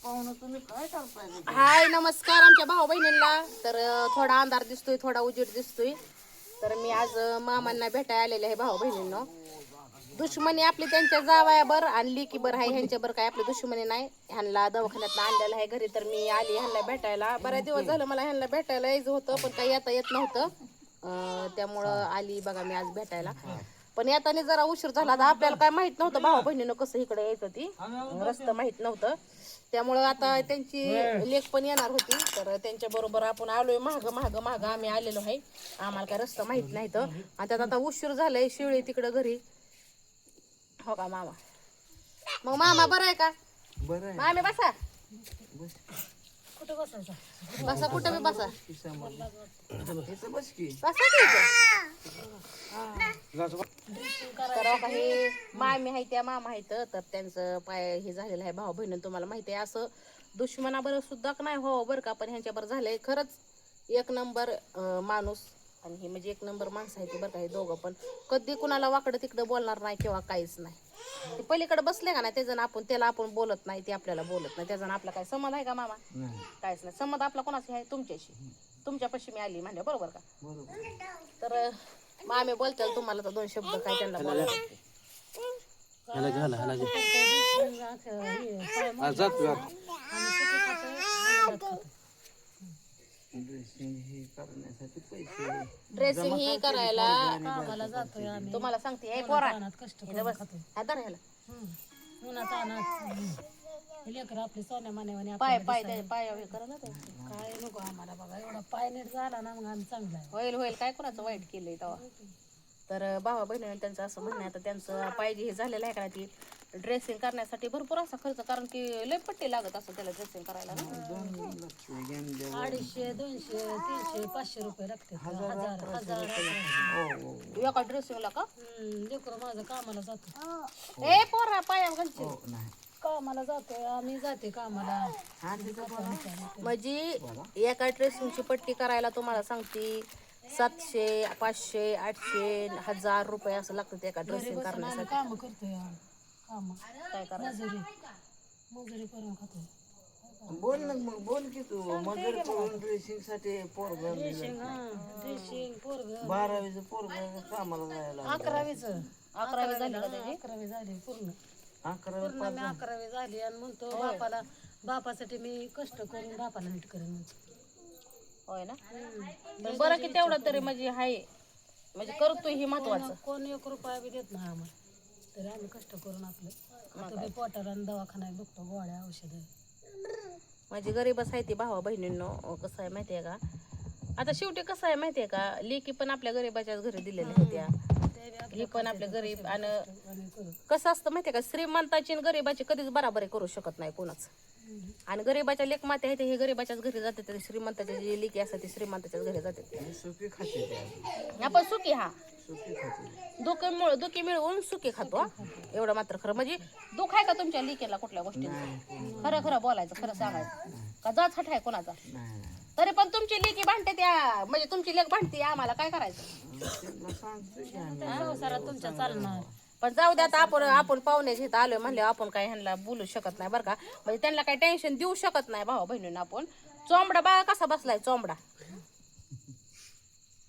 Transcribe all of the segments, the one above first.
हाय नमस्कार आमच्या भाऊ बहिणींना. तर थोडा अंधार दिसतोय, थोडा उजेड दिसतोय. तर मी आज मामांना भेटायला आलेले आहे भाऊ बहिणींनो. दुश्मनी आपली त्यांच्या जावयाबर आणि लिकीबर आहे, ह्यांच्याबर काय आपली दुश्मनी नाही. ह्यांना दवाखान्यात आणलेलं आहे घरी, तर मी आली ह्यांना भेटायला. बऱ्याच दिवस झालं मला ह्यांना भेटायला यायचं होतं, पण काही येता येत नव्हतं. त्यामुळं आली बघा मी आज भेटायला. पण येताना जरा उशीर झाला. आता आपल्याला काय माहित नव्हतं भाऊ बहिणीनं कसं इकडे यायचं, ती रस्ता माहित नव्हतं. त्यामुळं आता त्यांची लेक पण येणार होती, तर त्यांच्या बरोबर आपण आलोय. महाग महाग महाग आम्ही आलेलो आहे. आम्हाला काय रस्ता माहित नाही तर. आणि त्यात आता उशीर झालाय, शिळी तिकडं घरी. हो का मामा? मग मामा बरं आहे का? बरं आहे. मामी बसा. कुठं बसायचं? बसा कुठं बी बसा. इथं बस की. बसा की इथं. तर हे मामी आहे त्या मामा आहेत, तर त्यांचं पाय हे झालेलं आहे भाऊ बहिणी. तुम्हाला माहिती आहे असं दुश्मनाबर सुद्धा नाही हो बरं का, पण ह्यांच्यावर झालंय खरंच एक नंबर माणूस. आणि हे म्हणजे एक नंबर माणसं आहे ते बरं का. हे दोघं पण कधी कुणाला वाकडं तिकडं बोलणार नाही किंवा काहीच नाही. ते पलीकडे बसले का नाही त्याजण आपण त्याला आपण बोलत नाही, ते आपल्याला बोलत नाही. त्याजण आपला काय संबंध आहे का मामा? काहीच नाही संबंध आपला कोणाशी आहे? तुमच्याशी. तुमच्यापाशी मी आली म्हणजे बरोबर का? तर मामी बोलतात तुम्हाला तर दोन शब्द काय त्यांना बोला. ड्रेसिंग ही करायला कामाला जातोय आम्ही. तुम्हाला सांगते हे पोरा कष्ट इथं बस. आता ह्याला उन्हात आणत लेकर आपले सोन्या मानेवाने पाय पाय त्याच्या पायावर हे करा ना ते. काय नको आम्हाला बघा. एवढा पाय नीट झाला ना मग आम्ही चांगला आहे. होईल होईल काय कोणाचं वाईट केलंय तेव्हा. तर भावा बहिणीने त्यांचं असं म्हणणं आहे. आता त्यांचं पाहिजे हे झालेलं आहे का ती ड्रेसिंग करण्यासाठी भरपूर असा खर्च, कारण की लय पट्टी लागत असं त्याला ड्रेसिंग करायला ना. 250, 200, 300, 500 रुपये लागते. हजार एका ड्रेसिंगला का? लेकर माझं कामाला जातो. ए पोरा पायावर घालते. कामाला जातोय आम्ही, जाते कामाला. म्हणजे एका ड्रेसिंगची पट्टी करायला तुम्हाला सांगते 700, 500, 800, 1000 रुपये असं लागतं एका ड्रेसिंग करण्यासाठी. काम करतोय काम. काय करायचं? मजुरी करून खातोय. बोल ना मग, बोल की तू. मजूर करून ड्रेसिंग साठी पोरग ड्रेसिंग पोरग 12वीचं पोरग कामाला जायला. 11वीच झाली का त्याची? 11वी झाली पूर्ण. 11वी पूर्ण मी 11वी झाली आणि म्हणतो बापासाठी मी कष्ट करून बापाला नीट करेन म्हणतो. होय ना. पण बरं की तेवढं तरी म्हणजे आहे, म्हणजे करतोय हे महत्वाचं. कोण 1 रुपया बी देत नाही आम्हाला, तरी आम्ही कष्ट करून आपलं आता पोटाला आणि दवाखान्यात बघतो, गोळ्या औषधं. म्हणजे गरीबच आहे ती भावा बहिणींनो. कसं आहे माहितीये का, आता शेवटी कसं आहे माहितीये का, लेकी पण आपल्या गरीबाच्याच घरी दिलेल्या आहेत त्या. ही पण आपल्या गरीब. आणि कसं असतं माहितीये का, श्रीमंताची आणि गरीबाची कधीच बराबरी करू शकत नाही कोणाच. आणि गरीबाच्या लेख माते आहेत हे गरीबाच्याच घरी जातात, श्रीमंताच्या जी लेकी असतात ती श्रीमंताच्याच घरी जातात. सुखी खाते आपण सुखी हा सुखी खाते. दुःखी मिळवून सुखी खातो हा. एवढं मात्र खरं. म्हणजे दुःख आहे का तुमच्या लेकीला कुठल्या गोष्टीचं? खरं खरं बोलायचं, खरं सांगायचं का जाच हट आहे कोणाचा? तरी पण तुमची लेकी भांडते त्या, म्हणजे तुमची लेख भांडते, आम्हाला काय करायचं? संसारात तुमच्या चालणार. पण जाऊ द्या, आता आपण पाहुण्याच्या इथं आलोय म्हणले आपण काय ह्यांना बोलू शकत नाही बरं का. म्हणजे त्यांना काही टेन्शन देऊ शकत नाही भाऊ बहिणींना आपण. चोंबडा बघा कसा बसलाय चोंबडा,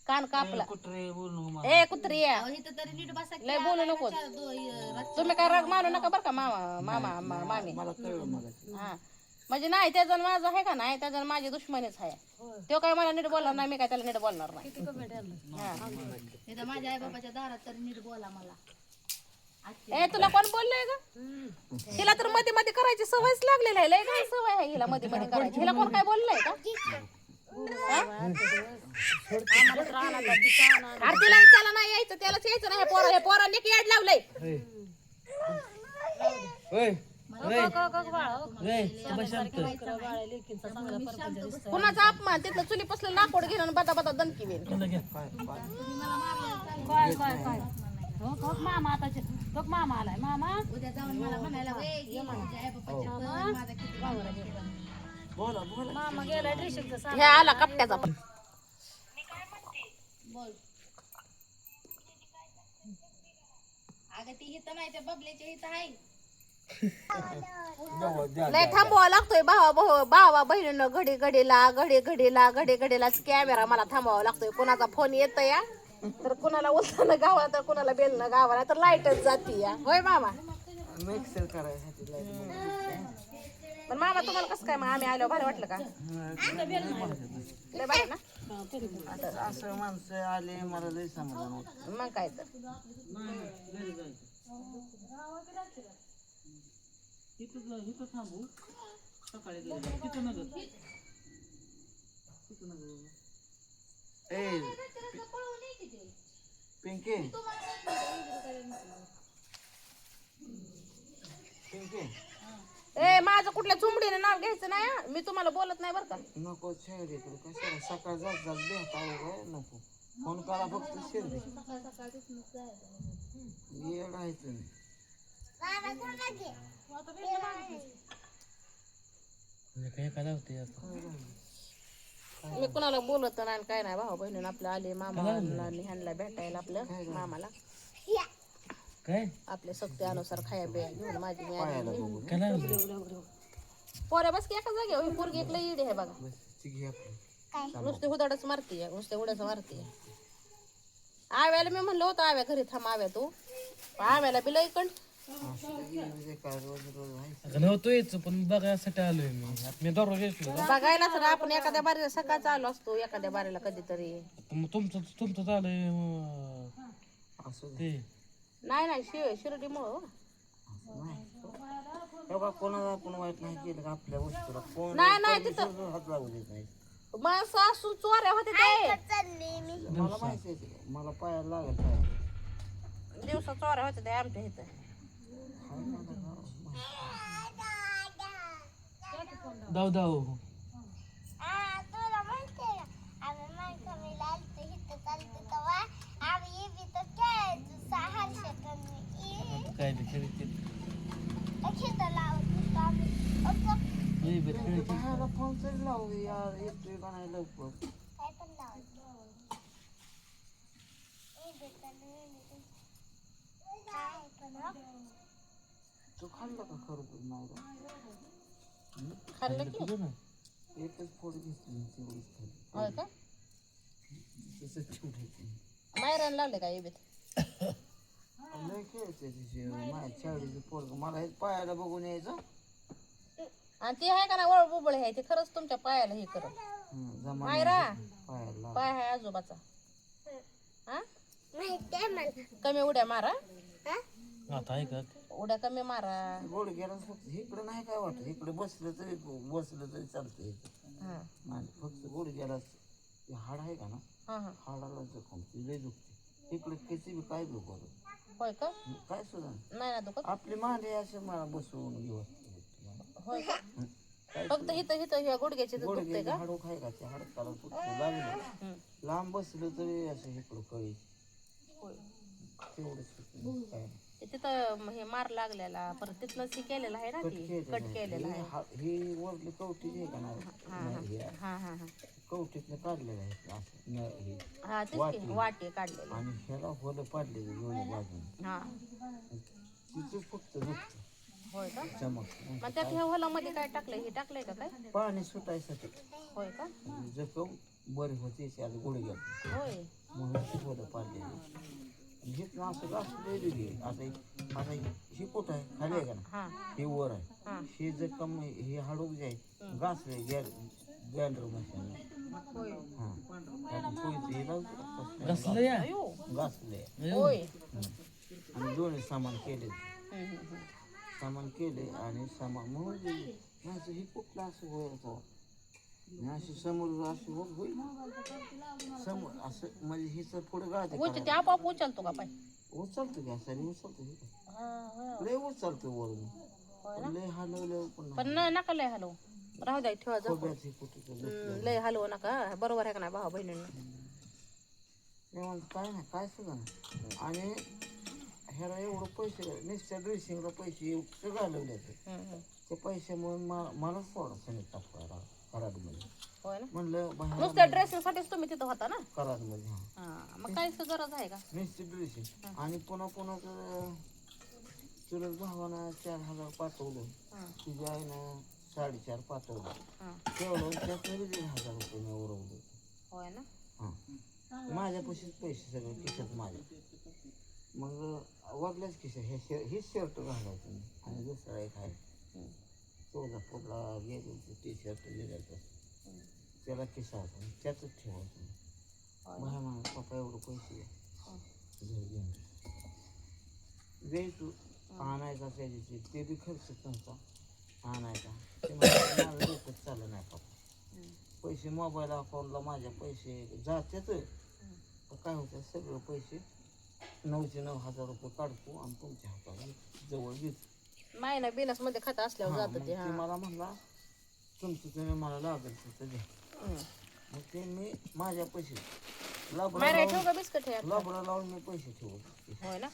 कान कापला. ए कुत्री लय बोलू नको तुम्ही, काय राग मानू नका बरं का मामा मामी. हा म्हणजे नाही त्याजण माझं आहे का नाही, त्याजण माझी दुश्मनीच आहे. तो काय मला नीट बोलणार नाही, मी काय त्याला नीट बोलणार नाही. माझ्या आई बाबाच्या दारात तर नीट बोला मला. ए तुला कोण बोललंय ग? हिला तर मध्ये मध्ये करायची सवयच लागलेली आहे. लय काय सवय आहे हिला मध्ये मध्ये करायची. हिला कोण काय बोललंय का? आरतीला त्याला नाही यायचं, त्यालाच यायचं नाही. हे पोरांनी याड लावलंय. कुणाचा अपमान? तिथलं चुली पसलं लाकूड घेऊन बदा बदा दणकी वेल. मामा आता बघ, मामा आलाय. मामा उद्या जाऊन मला म्हणायला मामा गेलाय ड्रेसिंगचं. हे आला कपट्याचा पण. बोल. अगं ती इथं नाही, त्या बबल्याच्या इथं आहे. लय थांबवा लागतोय भावा बहिणीनं घडी घडीलाच कॅमेरा मला थांबवावा लागतोय. कोणाचा फोन येत या तर कुणाला उचलणं गावा तर कुणाला बेलणं गावा तर लाईटच जाती या. होय मामा. मिक्सर करायसाठी पण मामा तुम्हाला कसं काय मग आम्ही आलो भारी वाटलं का? लय भारी ना. असं माणसं आले मला लय समाधान होतं. मग काय तर ए पिंकी पिंकी ए माझं कुठल्या चुंबडीने नाव घ्यायचं नाही हं. मी तुम्हाला बोलत नाही बरं का. नको शेरडीकडे कशाला सकाळ जात भेट आहे नको फोन करा फक्त शेरडी ये राहायचं नाही. मी कुणाला बोलत नाही काय नाही. भाऊ बहिणीनं आपलं आले मामाला ह्यांना भेटायला आपलं मामाला काय आपल्या सक्तीनुसार खाया बिया घेऊन माझी मी पायाला आली. बघू काय लागलं पोऱ्या बस की एका जागेवर ही पोरगी एक लई इडी आहे बघा. ती घे आपली. नुसते हुदाडच मारतीये नुसते उड्याच मारतीये. आव्याला मी म्हणलं होतं आव्या घरी थांब आव्या तू. आव्याला बी लई कंट म्हणजे काय रोज रोज आहे. अगं नव्हतं यायचं पण बघायसाठी आलोय मी. आता मी दररोज येतो का? बघायला तर आपण एखाद्या बारीला सकाळचा आलो असतो एखाद्या बारीला कधीतरी. मग तुमचं झालंय असं ते नाही शिर्डीमुळं तेव्हा कोणाला आपण वाईट नाही केलं का आपल्या वस्तूला कोण नाही तिथं कोणी हात लावू देत नाही. मग सासू चोऱ्या होते ते मला माहिती आहे ते. मला पायाला लागत आहे. दिवसा चोऱ्या होते ते आमच्या इथं. दाव दाव काय बी खेळते बाहेरला फोन तरी लावू दे यार येतोय का नाही लवकर. तू खाल्लं का खरोखर नाही का? खाल्लं की एकच फोड घेतली तेवढीच खाल्ली. होय का तसं ठेवली. मायरान लावले का इबीत. लय खेळते तिचे माझ्या चाळीचे पोरग मला हे पायाला बघून यायचं. आणि ती आहे का ना वळ बुबळ आहे ते खरंच तुमच्या पायाला हे करत. जमा मायरा पायाला पाय आहे आजोबाचा. हा कमी उड्या मारा आता आहे का उड्या कमी मारा. गोड गेला फक्त इकडे नाही काय वाटत. इकडे बसलं तरी चालतंय. हा आणि फक्त गोड गेला हाड आहे का ना हा हा हाडाला जखम ती लय दुखते. इकडे किती बी काय बी करू होय का काय सुद्धा नाही. नाही ना दुखत. आपली मांडी असे मला बसवून घेऊ होय का फक्त हिथं ह्या गुडघ्याची तर दुखते गोड का. हाडू खाय का ते हाडकाला लागलं लांब बसलं तरी असं इकडं कळी होय तेवढंच काय नाही. ते तिथं हे मार लागलेला परत तिथलं सी केलेलं आहे ना ती कट केलेलं आहे. ही वरली कवटी आहे का नाही हा हा हा कवटीतलं काढलेलं आहे असं हे हा तेच की वाटे काढलेले. आणि ह्याला होलं पाडलेलं दोन्ही बाजून हा तिचं फक्त दुखतं होय का चमक. मग त्यात ह्या होलामध्ये काय टाकलंय हे टाकलंय का काय. पाणी सुटायसाठी होय का जखम बरी होते आता गुडघ्यात होय म्हणून ती होलं पाडलेली. हेच ना असं असं आता ही कुठं आहे खाली आहे का ना हा हे वर हा. आहे. हे जखम हे हाडूक जे आहे घासले गॅलर मशीन होय कसलं या अयो घासले होय आणि दोन्ही सामान केले. सामान केले आणि सामान म्हणून माझं हे कुठलं असं व्हायचं अशी समोर अशी होईल समोर असं म्हणजे हे सर पुढे गाळते उच ते आपोआप उचलतो का पाय. उचलतो की असं उचलतो हे काय लय उचलतो वरून लय हलवलं पण नका लय हलव राहू द्या ठेवा जाऊ. खोब्याची कुठे लय हलवू नका बरोबर आहे का नाही भाऊ बहिणींना. काय नाही काय सुद्धा नाही. आणि ह्याला एवढं पैसे नुसत्या ड्रेसिंगला पैसे एवढं घालवले ते पैशामुळे मलाच थोडासा नीट टाकला कराडमध्ये. होय ना म्हणलं बाहेर नुसत्या ड्रेसिंग साठीच तुम्ही तिथं होता ना. कराडमध्ये हा हा मग काय गरज आहे का. नुसती ड्रेसिंग आणि पुन्हा चुलत भावानं 4,000 पाठवलं, तिच्या आईनं 4,500 पाठवलं. तेवढं त्यातनं 1,500 रुपये मी उरवले. होय ना. हां, माझ्यापाशीच पैसे सगळे खिशात माझ्या. मग वडल्याच खिशात हेच शर्ट घालायचं मी आणि दुसरा एक आहे सोलापूरला गेलो टी शर्ट लिहायचं त्याला खिसा होता त्यातच ठेवायचं. माझ्या म्हणा पप्पा एवढं पैसे घेऊन तू आणायचा त्या दिवशी ते बी खर्च नव्हता आणायचा. ते माझं डोकंच चाललं नाही पप्पा. पैसे मोबाईल अकाउंटला माझ्या पैसे जातात काय होतं सगळं पैसे 9,000 रुपये काढतो आणि तुमच्या हाताला जवळ घेतो. मायना बिनस मध्ये खात असल्यावर हां, जात मग ते. ते मला म्हणला तुमचं तुम्ही मला लागेल तिथं द्या. मग ते मी माझ्या पैसे मायरा ठेव का बिस्किट आहे? लाबडा लावून मी पैसे ठेवतो. होय ना.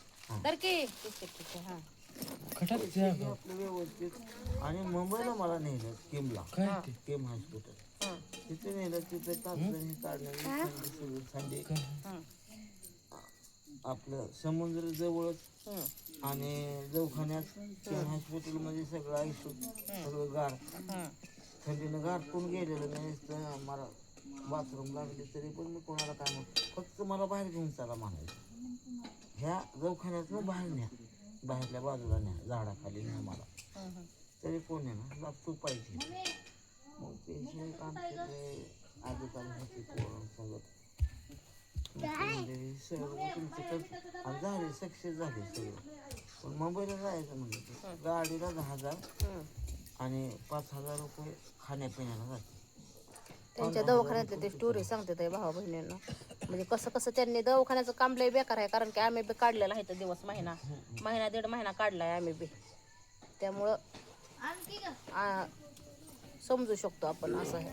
तर की बिस्किट ठीक आहे. हा खटात पैसे आपलं व्यवस्थित आणि मुंबईला मला नेलं किमला किम हॉस्पिटल तिथे नेलं. तिथे चाचणी काढलं थंडी आपलं समुद्र जवळच आणि दवाखान्यात किम हॉस्पिटलमध्ये सगळं आयुष्य सगळं गार थंडीनं गारटून गेलेलं नाही. तर मला बाथरूम लागली तरी पण मी कोणाला काय म्हणतो फक्त मला बाहेर घेऊन चला म्हणायचं. ह्या दवाखान्यातनं बाहेर न्या बाहेरल्या बाजूला न्या झाडाखाली न्या मला तरी कोण आहे ना लाभ तू पाहिजे. मग ते आमचे अधिकारी होते पोरं सगळं सगळं तुमचं आणि झाले सक्सेस झाले सगळं. पण मुंबईला जायचं म्हणलं गाडीला 10,000 आणि 5,000 रुपये खाण्यापिण्याला जाते. त्यांच्या दवाखान्यातले ते स्टोरी सांगते ते भावा बहिणींना. म्हणजे कसं कसं त्यांनी दवाखान्याचं काम लय बेकार आहे. कारण की आम्ही बी काढलेला आहे तर दिवस महिना 1.5 महिना काढलाय आम्ही बी. त्यामुळं समजू शकतो आपण असं आहे.